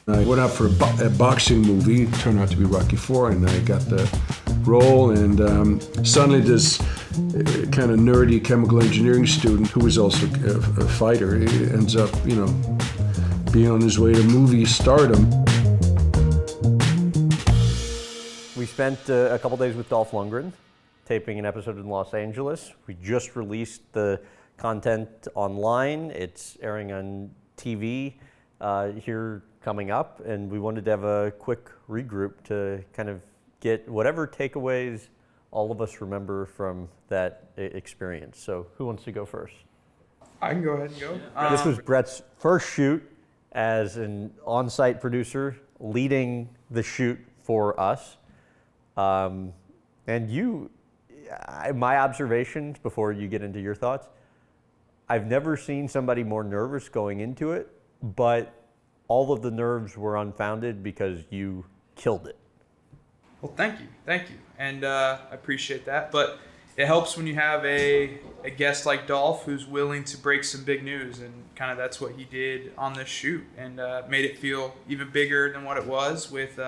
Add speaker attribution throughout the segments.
Speaker 1: I went out for a boxing movie. It turned out to be Rocky IV, and I got the role. And suddenly this kind of nerdy chemical engineering student, who was also a fighter, he ends up, being on his way to movie stardom.
Speaker 2: We spent a couple days with Dolph Lundgren, taping an episode in Los Angeles. We just released the content online. It's airing on TV here coming up, and we wanted to have a quick regroup to kind of get whatever takeaways all of us remember from that experience. So who wants to go first?
Speaker 3: I can go ahead and go.
Speaker 2: This was Brett's first shoot as an on-site producer, leading the shoot for us. And my observations before you get into your thoughts, I've never seen somebody more nervous going into it, but all of the nerves were unfounded because you killed it.
Speaker 3: Well, thank you. And I appreciate that. But it helps when you have a guest like Dolph who's willing to break some big news, and kind of that's what he did on this shoot, and made it feel even bigger than what it was with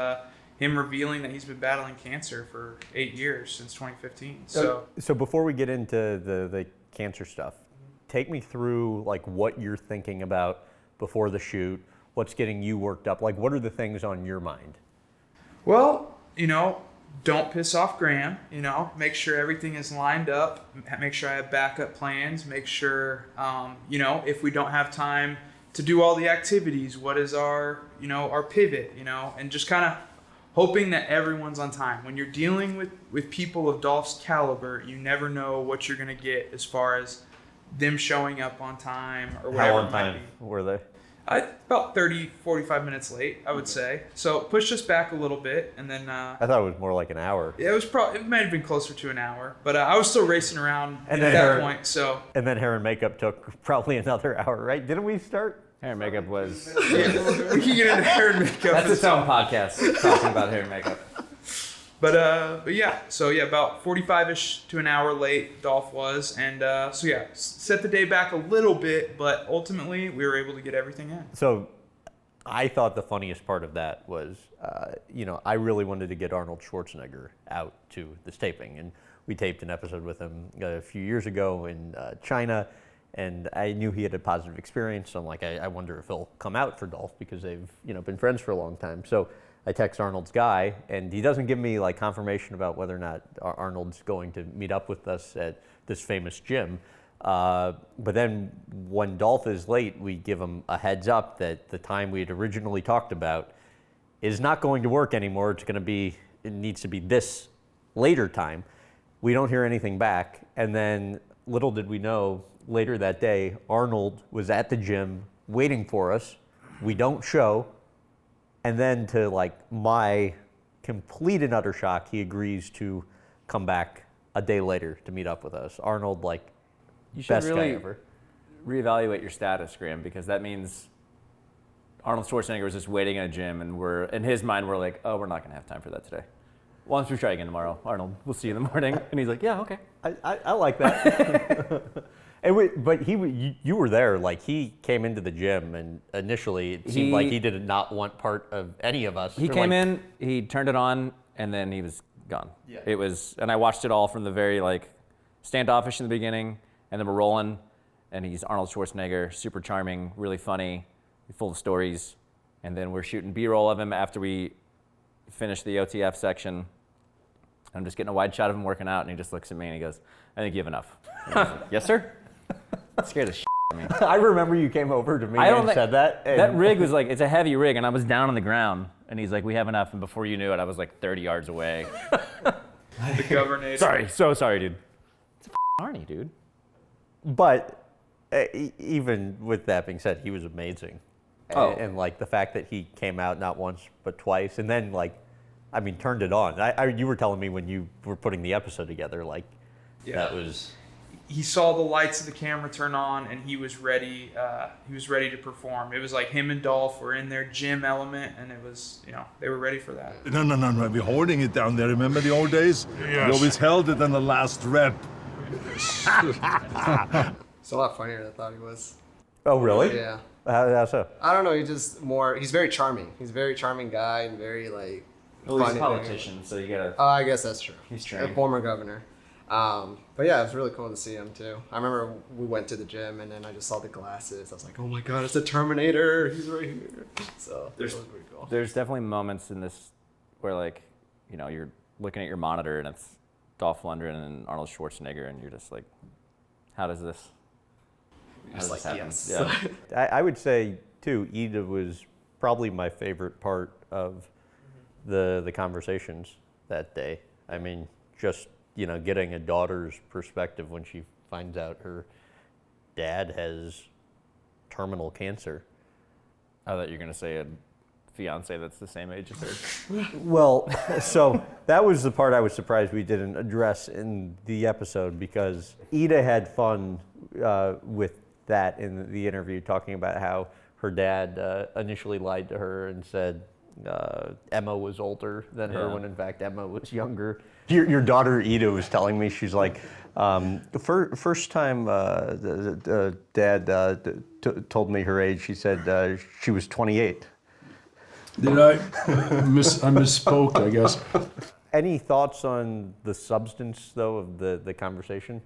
Speaker 3: him revealing that he's been battling cancer for 8 years, since 2015. So
Speaker 2: before we get into the cancer stuff, take me through like what you're thinking about before the shoot. What's getting you worked up? Like, what are the things on your mind?
Speaker 3: Well, don't piss off Graham. Make sure everything is lined up. Make sure I have backup plans. Make sure, if we don't have time to do all the activities, what is our pivot, and just kind of hoping that everyone's on time. When you're dealing with people of Dolph's caliber, you never know what you're going to get as far as them showing up on time or whatever.
Speaker 2: How on time were they?
Speaker 3: About 30, 45 minutes late, I would say. So pushed us back a little bit, and then... I
Speaker 2: thought it was more like an hour.
Speaker 3: Yeah, it might have been closer to an hour, but I was still racing around at that point, so...
Speaker 2: And then hair and makeup took probably another hour, right? Didn't we start?
Speaker 4: Hair and makeup was...
Speaker 3: Yeah, we can get into hair and makeup.
Speaker 4: That's its own podcast, talking about hair and makeup.
Speaker 3: But yeah, so yeah, about 45-ish to an hour late, Dolph was. And set the day back a little bit, but ultimately we were able to get everything in.
Speaker 2: So I thought the funniest part of that was, I really wanted to get Arnold Schwarzenegger out to this taping. And we taped an episode with him a few years ago in China. And I knew he had a positive experience. So I'm like, I wonder if he'll come out for Dolph because they've been friends for a long time. So I text Arnold's guy, and he doesn't give me like confirmation about whether or not Arnold's going to meet up with us at this famous gym. But then when Dolph is late, we give him a heads up that the time we had originally talked about is not going to work anymore. It needs to be this later time. We don't hear anything back. And then little did we know, later that day, Arnold was at the gym waiting for us. We don't show. And then to like my complete and utter shock, he agrees to come back a day later to meet up with us. Arnold,
Speaker 4: you should
Speaker 2: best
Speaker 4: really
Speaker 2: guy ever.
Speaker 4: Reevaluate your status, Graham, because that means Arnold Schwarzenegger was just waiting in a gym, and in his mind, we're like, oh, we're not going to have time for that today. Why don't we try again tomorrow? Arnold, we'll see you in the morning. And he's like, yeah, okay.
Speaker 2: I like that. But you were there. Like, he came into the gym, and initially it seemed like he did not want part of any of us.
Speaker 4: He came in, he turned it on, and then he was gone. Yeah. And I watched it all from the very standoffish in the beginning, and then we're rolling, and he's Arnold Schwarzenegger, super charming, really funny, full of stories, and then we're shooting B-roll of him after we finish the OTF section. I'm just getting a wide shot of him working out, and he just looks at me and he goes, I think you have enough. Like, yes, sir? That scared the shit out of me.
Speaker 2: I remember you came over to me and said that.
Speaker 4: That rig was it's a heavy rig, and I was down on the ground, and he's like, we have enough, and before you knew it, I was 30 yards away.
Speaker 3: The governor.
Speaker 4: Sorry, so sorry, dude. It's Arnie, dude.
Speaker 2: But even with that being said, he was amazing.
Speaker 4: Oh.
Speaker 2: And the fact that he came out not once but twice, and then turned it on. You were telling me when you were putting the episode together, that was.
Speaker 3: He saw the lights of the camera turn on, and he was ready. He was ready to perform. It was like him and Dolph were in their gym element, and it was, they were ready for that.
Speaker 5: No. We're holding it down there. Remember the old days?
Speaker 1: Yes.
Speaker 5: We always held it on the last rep.
Speaker 6: It's a lot funnier than I thought he was.
Speaker 2: Oh, really?
Speaker 6: Yeah.
Speaker 2: How so?
Speaker 6: I don't know. He's very charming. He's a very charming guy and very like.
Speaker 4: Well, he's a
Speaker 6: funny.
Speaker 4: politician, so you gotta.
Speaker 6: I guess that's true.
Speaker 4: He's
Speaker 6: A
Speaker 4: trained.
Speaker 6: former governor. But yeah, it was really cool to see him too. I remember we went to the gym and then I just saw the glasses. I was like, oh my god, it's the Terminator. He's right here. So it was pretty cool.
Speaker 4: There's definitely moments in this where, like, you know, you're looking at your monitor and it's Dolph Lundgren and Arnold Schwarzenegger, and you're just like, how does this happen?
Speaker 6: yes.
Speaker 4: Yeah.
Speaker 2: I would say too, Ida was probably my favorite part of the conversations that day. I mean, just, you know, getting a daughter's perspective when she finds out her dad has terminal cancer.
Speaker 4: I thought you were gonna say a fiance that's the same age as her.
Speaker 2: Well, so that was the part I was surprised we didn't address in the episode, because Ida had fun with that in the interview, talking about how her dad initially lied to her and said Emma was older than her, when in fact Emma was younger. Your daughter Ida was telling me, she's like, first time Dad told me her age, she said she was 28.
Speaker 1: Did I misspoke, I guess.
Speaker 2: Any thoughts on the substance, though, of the conversation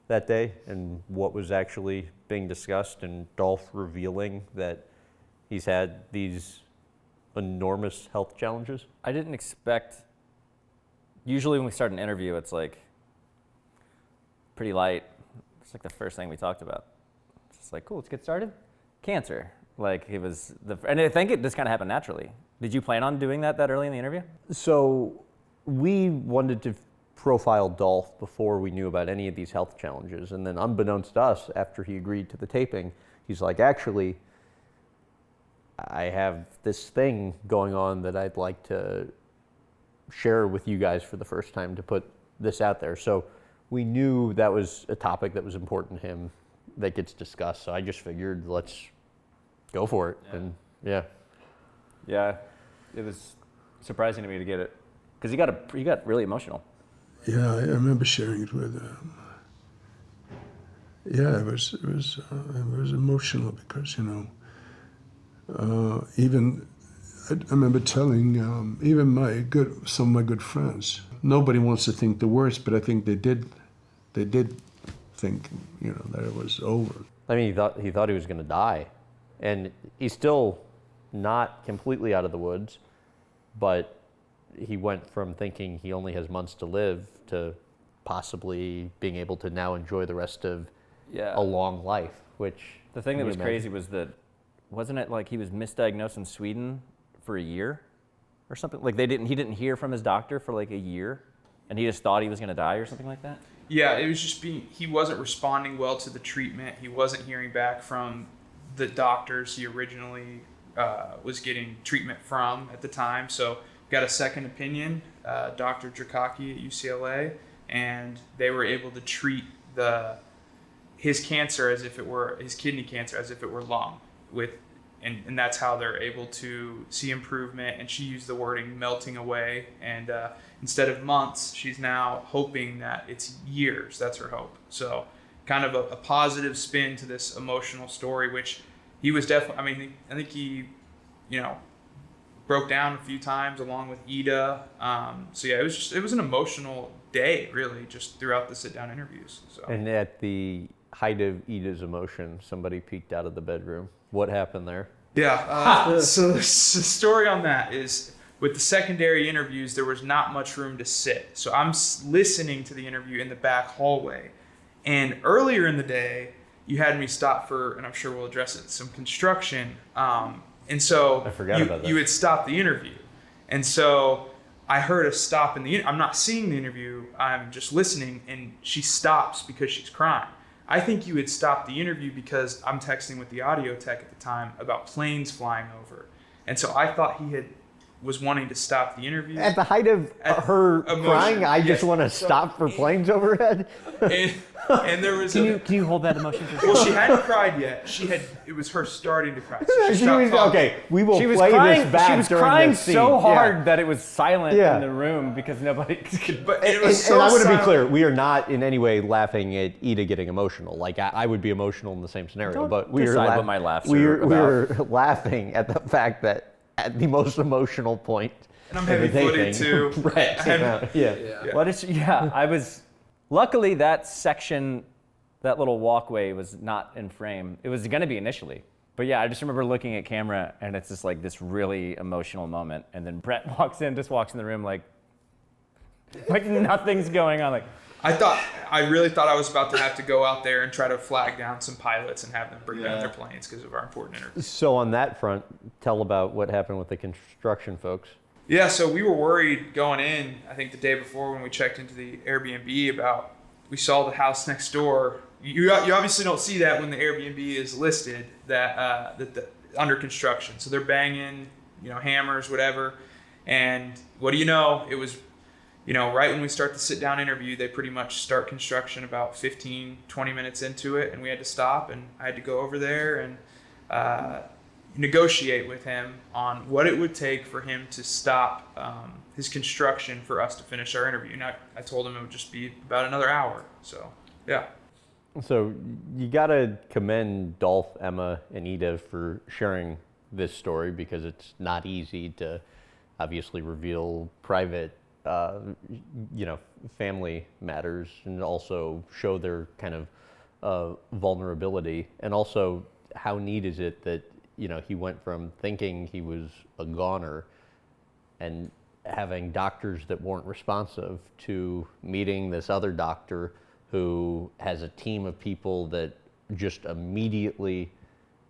Speaker 2: that day and what was actually being discussed, and Dolph revealing that he's had these enormous health challenges?
Speaker 4: I didn't expect. Usually, when we start an interview, it's like pretty light. It's like the first thing we talked about. It's just like, cool, let's get started. Cancer. Like, it was and I think it just kind of happened naturally. Did you plan on doing that early in the interview?
Speaker 2: So we wanted to profile Dolph before we knew about any of these health challenges. And then unbeknownst to us, after he agreed to the taping, he's like, actually, I have this thing going on that I'd like to share with you guys for the first time, to put this out there. So we knew that was a topic that was important to him that gets discussed. So I just figured, let's go for it.
Speaker 4: Yeah.
Speaker 2: And yeah.
Speaker 4: Yeah, it was surprising to me to get it, because you got really emotional.
Speaker 1: Yeah, I remember sharing it with. Yeah, it was emotional because, you know, even I remember telling even some of my good friends. Nobody wants to think the worst, but I think they did think, you know, that it was over.
Speaker 2: I mean, he thought he was going to die, and he's still not completely out of the woods, but he went from thinking he only has months to live to possibly being able to now enjoy the rest of a long life, which...
Speaker 4: The thing that was crazy was that, wasn't it like he was misdiagnosed in Sweden for a year or something? Like he didn't hear from his doctor for like a year, and he just thought he was going to die or something like that?
Speaker 3: Yeah, it was just he wasn't responding well to the treatment. He wasn't hearing back from the doctors he originally was getting treatment from at the time. So got a second opinion, Dr. Drakaki at UCLA, and they were able to treat his cancer as if it were his kidney cancer, as if it were lung, and that's how they're able to see improvement. And she used the wording melting away, and instead of months, she's now hoping that it's years. That's her hope. So kind of a positive spin to this emotional story, which he was definitely, I mean, I think he, you know, broke down a few times along with Ida. So yeah, it was an emotional day, really, just throughout the sit-down interviews. So.
Speaker 2: And at the height of Ida's emotion, somebody peeked out of the bedroom. What happened there?
Speaker 3: Yeah, so the story on that is, with the secondary interviews, there was not much room to sit. So I'm listening to the interview in the back hallway. And earlier in the day, you had me stop for, and I'm sure we'll address it, some construction. And so
Speaker 2: I forgot about that.
Speaker 3: You had stopped the interview. And so I heard a stop in I'm not seeing the interview, I'm just listening, and she stops because she's crying. I think you had stopped the interview because I'm texting with the audio tech at the time about planes flying over. And so I thought he had was wanting to stop the interview.
Speaker 2: At the height of her crying, I just want to stop for planes overhead.
Speaker 3: And there was
Speaker 4: Can you hold that emotion for a
Speaker 3: well,
Speaker 4: second?
Speaker 3: she hadn't cried yet. It was her starting to cry. So she
Speaker 2: She
Speaker 3: stopped
Speaker 2: was,
Speaker 3: talking.
Speaker 2: okay, we will
Speaker 4: She was
Speaker 2: play
Speaker 4: crying.
Speaker 2: this back
Speaker 4: She was
Speaker 2: during
Speaker 4: crying
Speaker 2: this scene.
Speaker 4: so hard
Speaker 2: Yeah.
Speaker 4: that it was silent
Speaker 2: Yeah.
Speaker 4: in the room because nobody.
Speaker 3: But it
Speaker 2: And,
Speaker 3: was so
Speaker 2: and I want to be
Speaker 3: silent.
Speaker 2: clear, we are not in any way laughing at Ida getting emotional. Like I would be emotional in the same scenario,
Speaker 4: Don't
Speaker 2: but we
Speaker 4: decide
Speaker 2: are
Speaker 4: what my laughs
Speaker 2: we
Speaker 4: are
Speaker 2: are we are laughing at the fact that at the most emotional point.
Speaker 3: And I'm
Speaker 2: of the
Speaker 3: heavy-footed
Speaker 2: taping,
Speaker 3: too.
Speaker 2: Brett came out. Yeah.
Speaker 4: What is? Yeah, I was. Luckily, that section, that little walkway, was not in frame. It was going to be initially, but yeah, I just remember looking at camera, and it's just like this really emotional moment, and then Brett walks in the room like nothing's going on. Like
Speaker 3: I really thought I was about to have to go out there and try to flag down some pilots and have them bring down their planes because of our important interview.
Speaker 2: So on that front, tell about what happened with the construction folks.
Speaker 3: Yeah, so we were worried going in, I think the day before when we checked into the Airbnb about, we saw the house next door. You obviously don't see that when the Airbnb is listed, that the under construction. So they're banging, hammers, whatever. And what do you know? It was, right when we start the sit down interview, they pretty much start construction about 15, 20 minutes into it. And we had to stop, and I had to go over there and negotiate with him on what it would take for him to stop his construction for us to finish our interview. And I told him it would just be about another hour. So, yeah.
Speaker 2: So you got to commend Dolph, Emma, and Ida for sharing this story because it's not easy to obviously reveal private, family matters and also show their kind of vulnerability. And also, how neat is it that he went from thinking he was a goner and having doctors that weren't responsive to meeting this other doctor who has a team of people that just immediately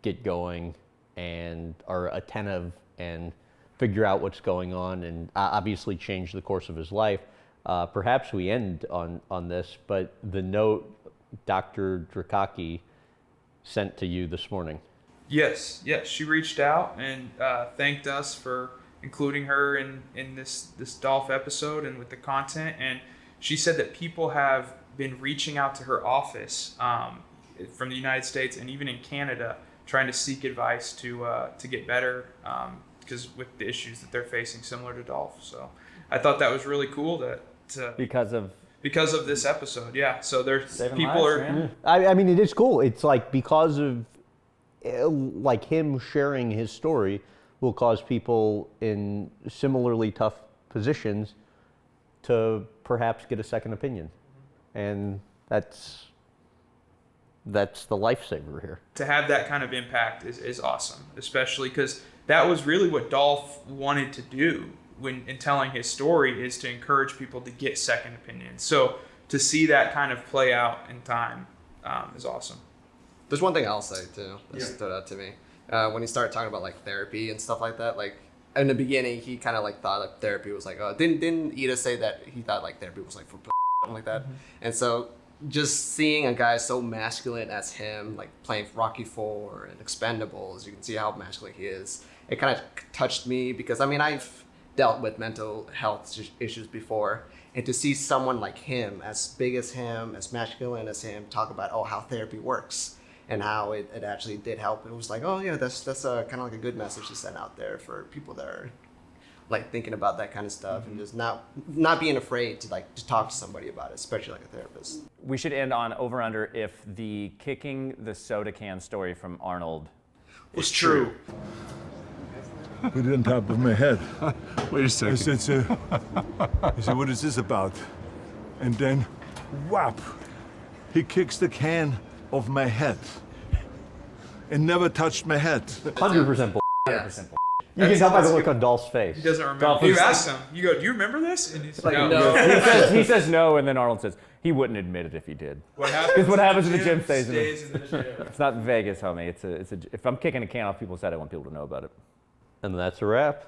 Speaker 2: get going and are attentive and figure out what's going on and obviously change the course of his life. Perhaps we end on this, but the note Dr. Drakaki sent to you this morning.
Speaker 3: Yes. She reached out and thanked us for including her in this Dolph episode and with the content. And she said that people have been reaching out to her office from the United States and even in Canada, trying to seek advice to get better because with the issues that they're facing similar to Dolph. So I thought that was really cool
Speaker 4: because of
Speaker 3: this episode. Yeah. So there's
Speaker 4: saving
Speaker 3: people
Speaker 4: lives,
Speaker 3: are.
Speaker 4: man.
Speaker 2: I mean, it is cool. It's like because of like him sharing his story will cause people in similarly tough positions to perhaps get a second opinion. And that's the lifesaver here.
Speaker 3: To have that kind of impact is awesome, especially because that was really what Dolph wanted to do in telling his story, is to encourage people to get second opinions. So to see that kind of play out in time is awesome.
Speaker 6: There's one thing I'll say too that stood out to me when he started talking about like therapy and stuff like that. Like in the beginning, he kind of like thought like therapy was like, didn't Ida say that he thought like therapy was like for something like that? Mm-hmm. And so just seeing a guy so masculine as him, like playing Rocky IV and Expendables, you can see how masculine he is. It kind of touched me because I mean I've dealt with mental health issues before, and to see someone like him, as big as him, as masculine as him, talk about how therapy works and how it actually did help. It was like, oh yeah, that's kind of like a good message to send out there for people that are like thinking about that kind of stuff. Mm-hmm. And just not being afraid to like to talk to somebody about it, especially like a therapist.
Speaker 4: We should end on over under if the kicking the soda can story from Arnold
Speaker 3: It's true.
Speaker 5: Put it on top of my head.
Speaker 1: Wait a
Speaker 5: I
Speaker 1: second.
Speaker 5: said, what is this about? And then, whap, he kicks the can off my head and never touched my head.
Speaker 2: 100% bull.
Speaker 6: Yes.
Speaker 2: You can tell by the look on Dolph's face.
Speaker 3: He doesn't remember.
Speaker 4: Dolph
Speaker 3: You
Speaker 4: was-
Speaker 3: asked him. You go, do you remember this? And he's like,
Speaker 6: no.
Speaker 4: he says no, and then Arnold says he wouldn't admit it if he did.
Speaker 3: What happens?
Speaker 4: Because what happens in the gym stays in the
Speaker 3: in the gym.
Speaker 4: It's not Vegas, homie. It's a. If I'm kicking a can off people's head, I want people to know about it.
Speaker 2: And that's a wrap.